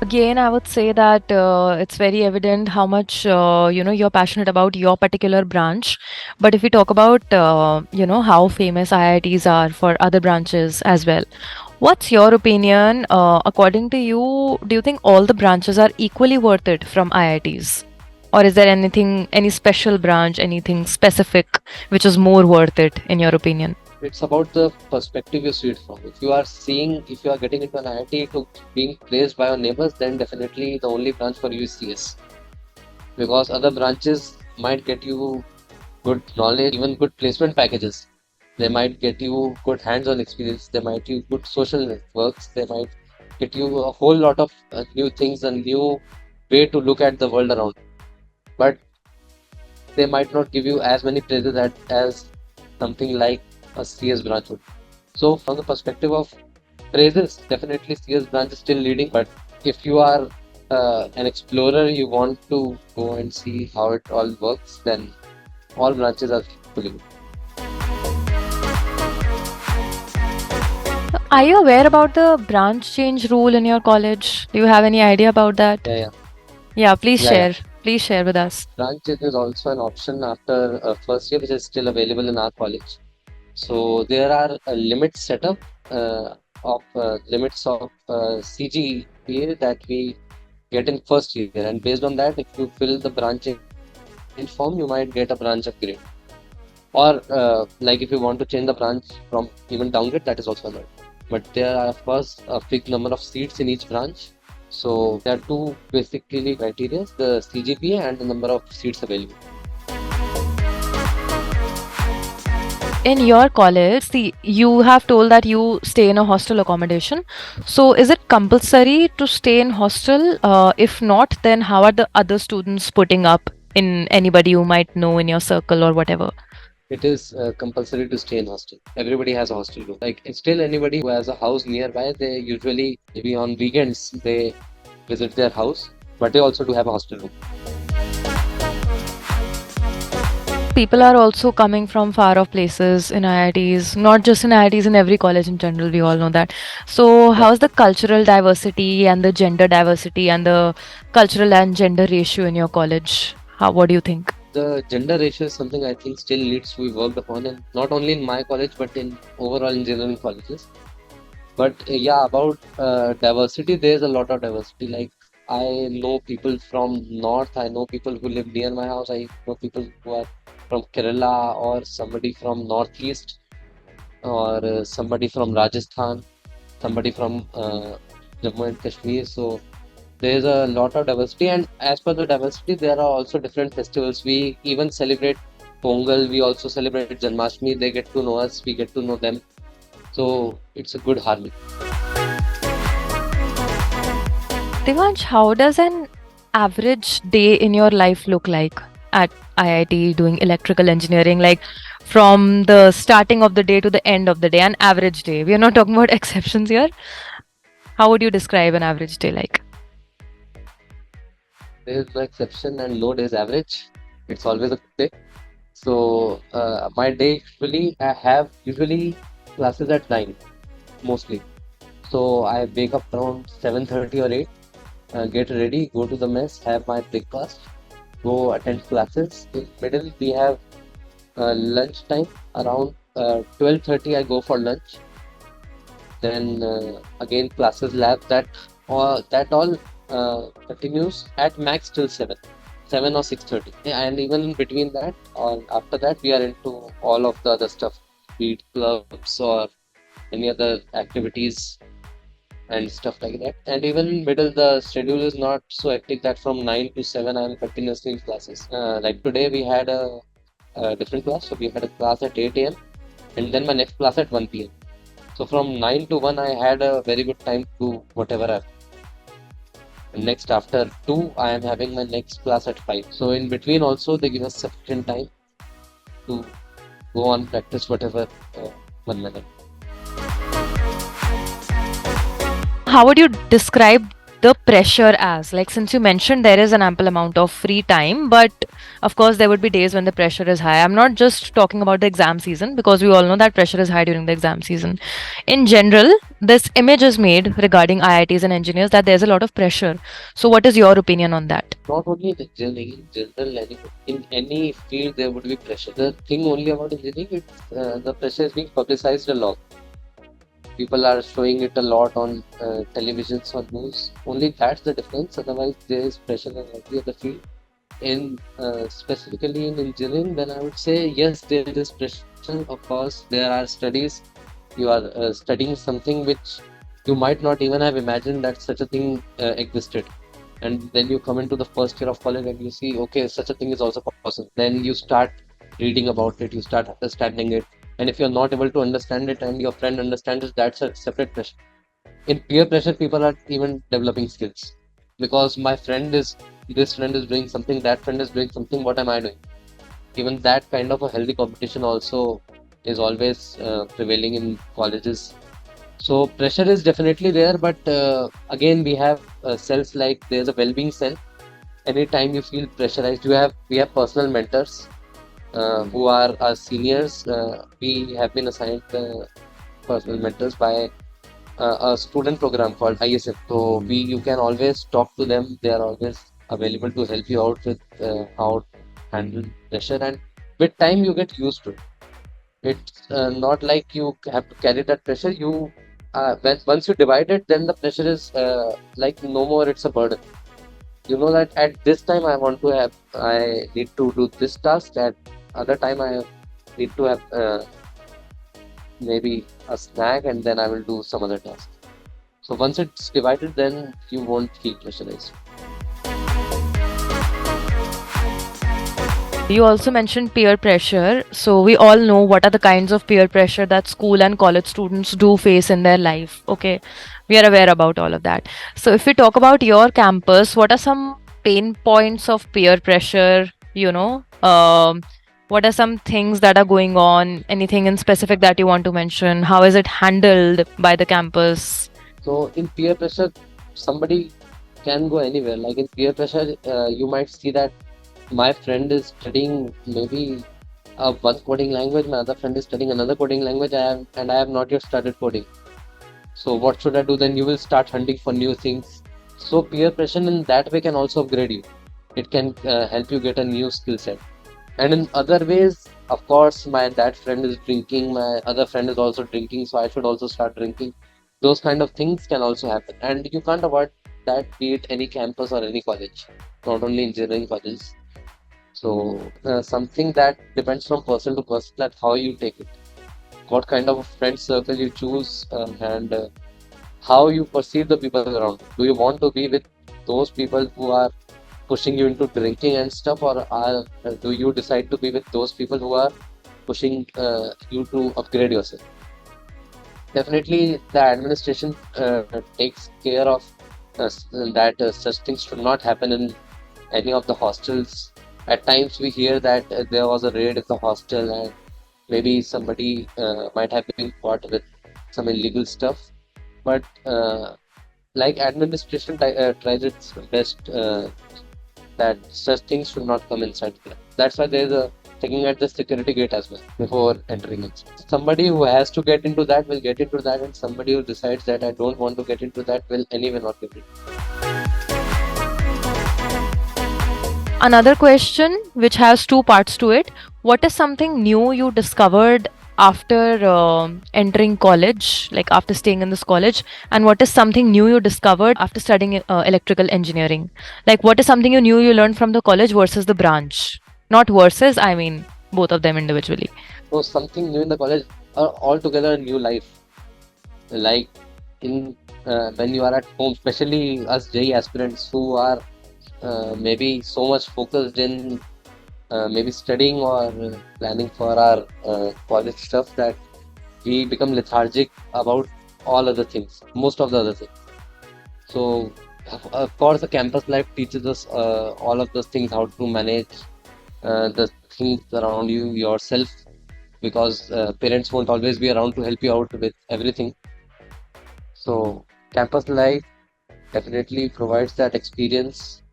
Again, I would say that it's very evident how much you're passionate about your particular branch. But if we talk about how famous IITs are for other branches as well, what's your opinion? According to you, do you think all the branches are equally worth it from IITs? Or is there any special branch, anything specific which is more worth it in your opinion? It's about the perspective you see it from. If you are getting into an IIT to being praised by your neighbors, then definitely the only branch for you is CS. Because other branches might get you good knowledge, even good placement packages. They might get you good hands-on experience. They might you good social networks. They might get you a whole lot of new things and new way to look at the world around. But they might not give you as many praises as something like a CS branch would. So from the perspective of praises, definitely CS branch is still leading. But if you are an explorer, you want to go and see how it all works, then all branches are fully good. Are you aware about the branch change rule in your college? Do you have any idea about that? Yeah, yeah, Yeah, please yeah, yeah. share. Please share with us. Branch change is also an option after first year, which is still available in our college. So there are limits set up of limits of CGPA that we get in first year, and based on that, if you fill the branch change form, you might get a branch upgrade. Or like if you want to change the branch from even downgrade, that is also allowed. But there are of course a fixed number of seats in each branch. So there are two basically criteria: the CGPA and the number of seats available. In your college, see, you have told that you stay in a hostel accommodation. So, is it compulsory to stay in hostel? If not, then how are the other students putting up in anybody you might know in your circle or whatever? It is compulsory to stay in hostel. Everybody has a hostel room. Like still anybody who has a house nearby, they usually maybe on weekends they visit their house, but they also do have a hostel room. People are also coming from far off places in IITs, not just in IITs, in every college in general. We all know that. So, Yeah. how's the cultural diversity and the gender diversity and the cultural and gender ratio in your college? What do you think? The gender ratio is something I think still needs to be worked upon, and not only in my college but in overall engineering colleges. But yeah, about diversity, there's a lot of diversity. Like I know people from north, I know people who live near my house, I know people who are from Kerala or somebody from northeast or somebody from Rajasthan, somebody from Jammu and Kashmir. So there is a lot of diversity, and as per the diversity, there are also different festivals. We even celebrate Pongal. We also celebrate Janmashtami. They get to know us. We get to know them. So it's a good harmony. Devansh, how does an average day in your life look like at IIT doing electrical engineering? Like from the starting of the day to the end of the day, an average day. We are not talking about exceptions here. How would you describe an average day like? There is no exception, and no days average. It's always a good day. So my day usually I have usually classes at 9 mostly. So I wake up around 7:30 or 8, get ready, go to the mess, have my breakfast, go attend classes. In middle we have lunch time around 12:30. I go for lunch. Then again classes lab that all continues at max till 7 or 6:30. And even in between that or after that we are into all of the other stuff, be it clubs or any other activities and stuff like that. And even middle, the schedule is not so hectic that from 9 to 7 I'm continuously in classes. Like today we had a different class, so we had a class at 8 a.m. and then my next class at 1 p.m. So from 9 to 1 I had a very good time to do whatever I. Next after 2 I am having my next class at 5. So in between also they give us sufficient time to go on practice whatever one minute. How would you describe the pressure as? Like, since you mentioned there is an ample amount of free time, but Of course, there would be days when the pressure is high. I'm not just talking about the exam season because we all know that pressure is high during the exam season. In general, this image is made regarding IITs and engineers that there's a lot of pressure. So, what is your opinion on that? Not only in engineering, in general, in any field, there would be pressure. The thing only about engineering, the pressure is being publicized a lot. People are showing it a lot on televisions or news. Only that's the difference. Otherwise, there is pressure in every other field. In specifically in engineering, then I would say yes, there is pressure. Of course, there are studies. You are studying something which you might not even have imagined that such a thing existed. And then you come into the first year of college and you see, okay, such a thing is also possible. Then you start reading about it, you start understanding it. And if you're not able to understand it and your friend understands it, that's a separate pressure. In peer pressure, people are even developing skills because this friend is doing something, that friend is doing something, what am I doing? Even that kind of a healthy competition also is always prevailing in colleges. So pressure is definitely there, but again we have cells like there's a well-being cell. Anytime you feel pressurized, we have personal mentors who are our seniors. We have been assigned personal mentors by a student program called ISF. So you can always talk to them. They are always available to help you out with how to handle pressure, and with time you get used to it. It's not like you have to carry that pressure. Once you divide it, then the pressure is like no more. It's a burden. You know that at this time I need to do this task. At other time I need to have maybe a snack, and then I will do some other task. So once it's divided, then you won't feel pressurized. You also mentioned peer pressure. So, we all know what are the kinds of peer pressure that school and college students do face in their life. Okay, we are aware about all of that. So, if we talk about your campus, what are some pain points of peer pressure? What are some things that are going on? Anything in specific that you want to mention? How is it handled by the campus? So in peer pressure, somebody can go anywhere. Like in peer pressure, you might see that my friend is studying maybe one coding language, my other friend is studying another coding language, and I have not yet started coding. So what should I do? Then you will start hunting for new things. So peer pressure in that way can also upgrade you. It can help you get a new skill set. And in other ways, of course, my that friend is drinking, my other friend is also drinking, so I should also start drinking. Those kind of things can also happen, and you can't avoid that, be it any campus or any college, not only engineering colleges. So something that depends from person to person, that how you take it, what kind of a friend circle you choose, and how you perceive the people around. Do you want to be with those people who are pushing you into drinking and stuff, or do you decide to be with those people who are pushing you to upgrade yourself? Definitely, the administration takes care of that such things should not happen in any of the hostels. At times, we hear that there was a raid at the hostel, and maybe somebody might have been caught with some illegal stuff. But like administration tries its best that such things should not come inside. That's why there's a checking at the security gate as well before entering it. Somebody who has to get into that will get into that, and somebody who decides that I don't want to get into that will anyway not get into. Another question which has two parts to it. What is something new you discovered after entering college, like after staying in this college? And what is something new you discovered after studying electrical engineering? Like, what is something you knew you learned from the college versus the branch? Not versus, I mean both of them individually. So something new in the college, altogether a new life. Like in when you are at home, especially us JEE aspirants who are maybe so much focused in maybe studying or planning for our college stuff, that we become lethargic about all other things, most of the other things. So, of course, the campus life teaches us all of those things, how to manage the things around you yourself, because parents won't always be around to help you out with everything. So, campus life definitely provides that experience.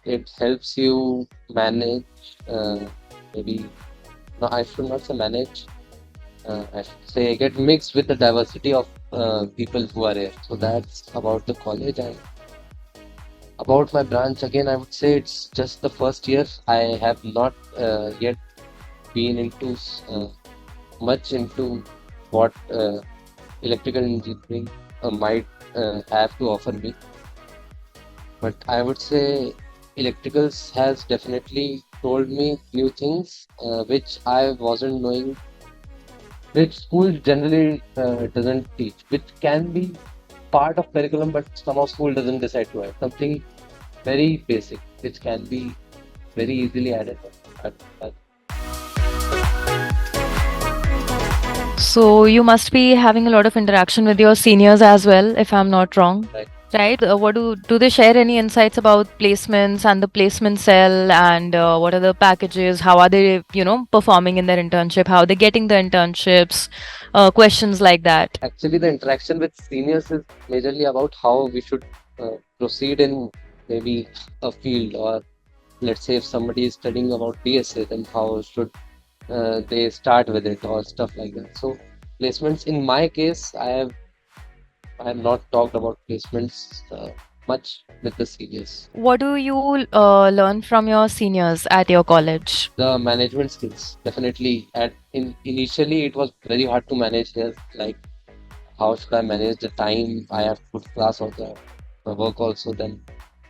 It helps you manage, maybe, no, I should not say manage, I should say get mixed with the diversity of people who are here. So that's about the college. And about my branch, again, I would say it's just the first year. I have not yet been into much into what electrical engineering might have to offer me. But I would say electricals has definitely told me new things which I wasn't knowing, which school generally doesn't teach, which can be part of curriculum, but somehow school doesn't decide to add something very basic, which can be very easily added. At- So you must be having a lot of interaction with your seniors as well, if I'm not wrong. Right. Right? What do they share any insights about placements and the placement cell and what are the packages? How are they, performing in their internship? How are they getting the internships? Questions like that. Actually, the interaction with seniors is majorly about how we should proceed in maybe a field, or let's say if somebody is studying about DSA, then how should they start with it or stuff like that. So placements, in my case, I have not talked about placements much with the seniors. What do you learn from your seniors at your college? The management skills, definitely. Initially, it was very hard to manage here. Like, how should I manage the time? I have to put class on the work also. Then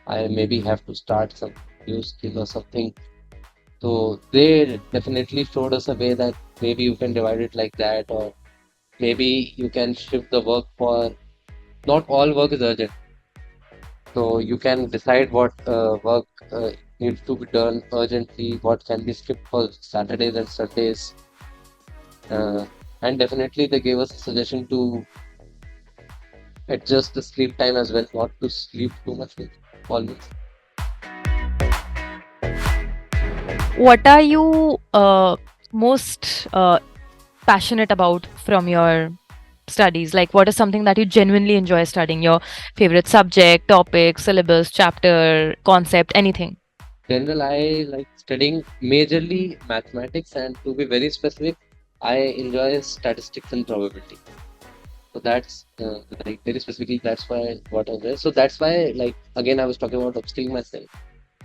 I maybe have to start some new skill or something. So they definitely showed us a way that maybe you can divide it like that, or maybe you can shift the work for, not all work is urgent. So you can decide what work needs to be done urgently, what can be skipped for Saturdays and Sundays. Uh, and definitely they gave us a suggestion to adjust the sleep time as well, not to sleep too much always. What are you most passionate about from your studies? Like, what is something that you genuinely enjoy studying? Your favorite subject, topic, syllabus, chapter, concept, anything? General, I like studying majorly mathematics, and to be very specific, I enjoy statistics and probability. So that's like very specifically, that's why what I enjoy. So that's why, like, again, I was talking about upskilling myself.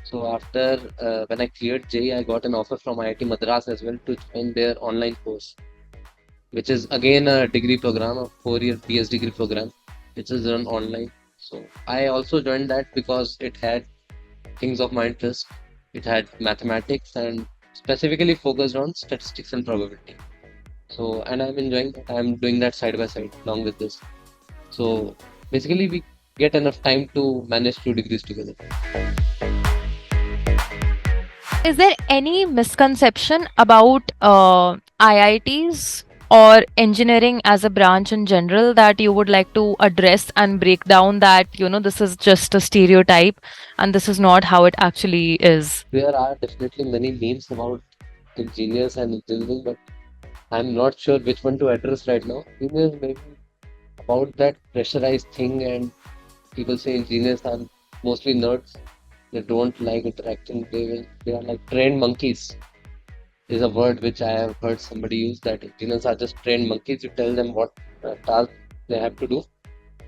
So after when I cleared JEE, I got an offer from IIT Madras as well to join their online course, which is again a degree program, a 4-year PS degree program, which is run online. So I also joined that because it had things of my interest. It had mathematics and specifically focused on statistics and probability. So, and I'm enjoying that. I'm doing that side by side along with this. So basically, we get enough time to manage 2 degrees together. Is there any misconception about IITs or engineering as a branch in general that you would like to address and break down that, this is just a stereotype and this is not how it actually is? There are definitely many memes about engineers and engineering, but I'm not sure which one to address right now. Engineers maybe about that pressurized thing, and people say engineers are mostly nerds. They don't like interacting. They are like trained monkeys. Is a word which I have heard somebody use, that engineers are just trained monkeys. You tell them what task they have to do,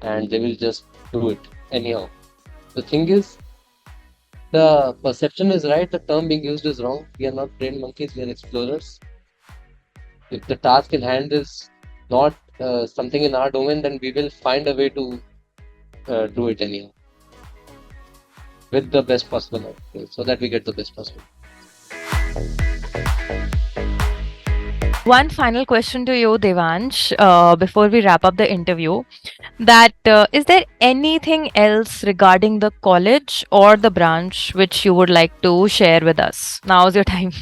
and they will just do it anyhow. The thing is, the perception is right. The term being used is wrong. We are not trained monkeys. We are explorers. If the task in hand is not something in our domain, then we will find a way to do it anyhow with the best possible outcome, so that we get the best possible. One final question to you, Devansh, before we wrap up the interview. That is there anything else regarding the college or the branch which you would like to share with us? Now's your time.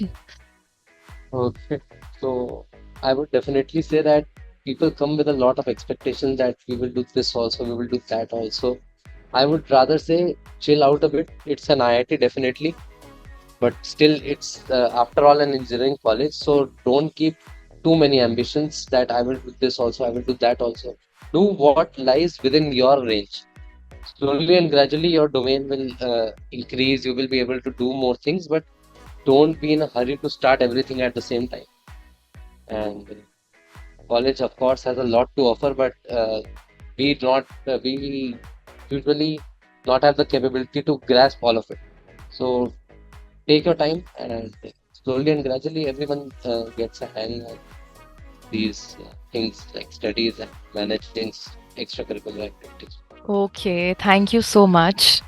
Okay, so I would definitely say that people come with a lot of expectations that we will do this also, we will do that also. I would rather say chill out a bit. It's an IIT definitely, but still it's after all an engineering college. So don't keep too many ambitions that I will do this also, I will do that also. Do what lies within your range. slowly and gradually your domain will increase. You will be able to do more things, but don't be in a hurry to start everything at the same time. And college, of course, has a lot to offer, but we usually not have the capability to grasp all of it. So take your time, and slowly and gradually everyone gets a hang of these things like studies and managing extracurricular activities. Okay, thank you so much.